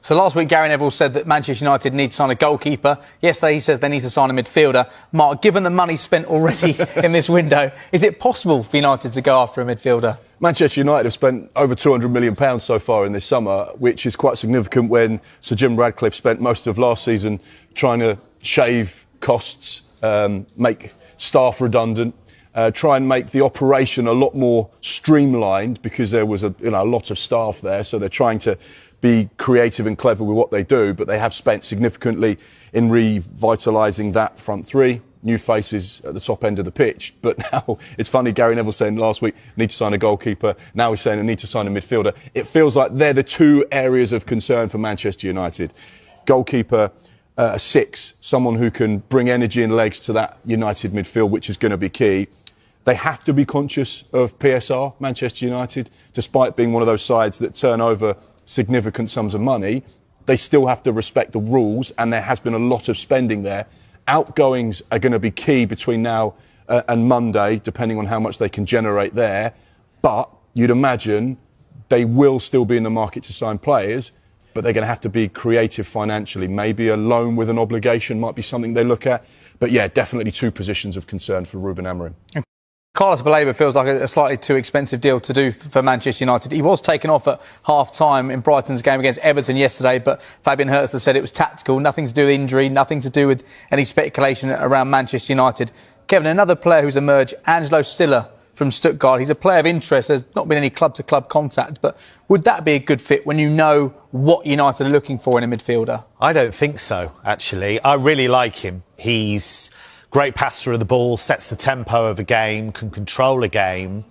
So last week, Gary Neville said that Manchester United need to sign a goalkeeper. Yesterday, he says they need to sign a midfielder. Mark, given the money spent already in this window, is it possible for United to go after a midfielder? Manchester United have spent over £200 million so far in this summer, which is quite significant when Sir Jim Ratcliffe spent most of last season trying to shave costs, make staff redundant, try and make the operation a lot more streamlined because there was a lot of staff there. So they're trying to be creative and clever with what they do, but they have spent significantly in revitalising that front three. New faces at the top end of the pitch. But now, it's funny, Gary Neville saying last week, need to sign a goalkeeper. Now he's saying, I need to sign a midfielder. It feels like they're the two areas of concern for Manchester United. Goalkeeper, a six, someone who can bring energy and legs to that United midfield, which is going to be key. They have to be conscious of PSR, Manchester United, despite being one of those sides that turn over significant sums of money. They still have to respect the rules, and there has been a lot of spending there. Outgoings are going to be key between now and Monday, depending on how much they can generate there. But you'd imagine they will still be in the market to sign players, but they're going to have to be creative financially. Maybe a loan with an obligation might be something they look at. But yeah, definitely two positions of concern for Ruben Amorim. Carlos Baleba feels like a slightly too expensive deal to do for Manchester United. He was taken off at half-time in Brighton's game against Everton yesterday, but Fabian Hertzler said it was tactical, nothing to do with injury, nothing to do with any speculation around Manchester United. Kevin, another player who's emerged, Angelo Silla from Stuttgart. He's a player of interest. There's not been any club-to-club contact, but would that be a good fit when you know what United are looking for in a midfielder? I don't think so, actually. I really like him. He's great passer of the ball, sets the tempo of a game, can control a game,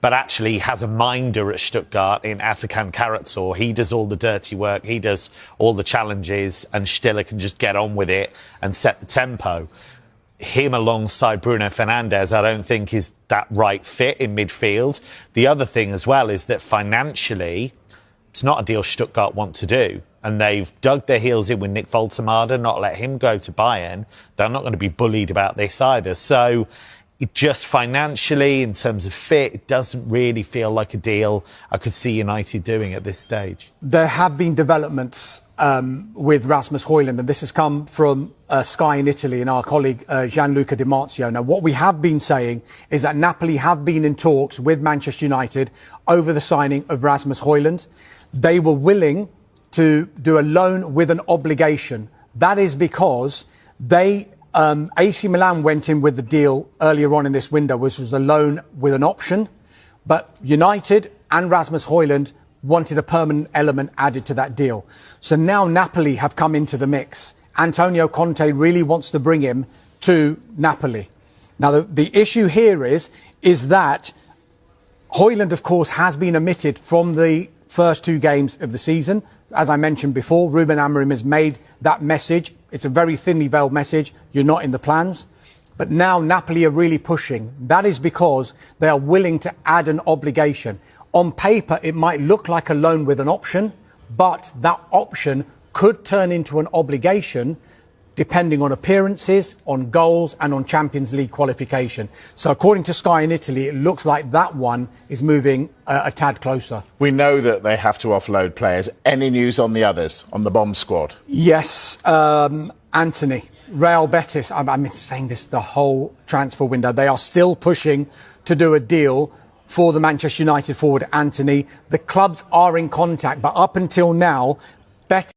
but actually has a minder at Stuttgart in Atakan Karatsor. He does all the dirty work, he does all the challenges, and Stiller can just get on with it and set the tempo. Him alongside Bruno Fernandes, I don't think is that right fit in midfield. The other thing as well is that financially, it's not a deal Stuttgart want to do. And they've dug their heels in with Nick Voltemade, not let him go to Bayern. They're not going to be bullied about this either. So it just financially, in terms of fit, it doesn't really feel like a deal I could see United doing at this stage. There have been developments with Rasmus Højlund, and this has come from Sky in Italy and our colleague Gianluca Di Marzio. Now, what we have been saying is that Napoli have been in talks with Manchester United over the signing of Rasmus Højlund. They were willing to do a loan with an obligation. That is because AC Milan went in with the deal earlier on in this window, which was a loan with an option. But United and Rasmus Højlund wanted a permanent element added to that deal. So now Napoli have come into the mix. Antonio Conte really wants to bring him to Napoli. Now, the issue here is that Højlund, of course, has been omitted from the first two games of the season. As I mentioned before, Ruben Amorim has made that message. It's a very thinly veiled message. You're not in the plans. But now Napoli are really pushing. That is because they are willing to add an obligation. On paper, it might look like a loan with an option, but that option could turn into an obligation depending on appearances, on goals and on Champions League qualification. So according to Sky in Italy, it looks like that one is moving a tad closer. We know that they have to offload players. Any news on the others, on the bomb squad? Yes, Anthony, Real Betis. I've been saying this the whole transfer window. They are still pushing to do a deal for the Manchester United forward, Anthony. The clubs are in contact, but up until now, Betis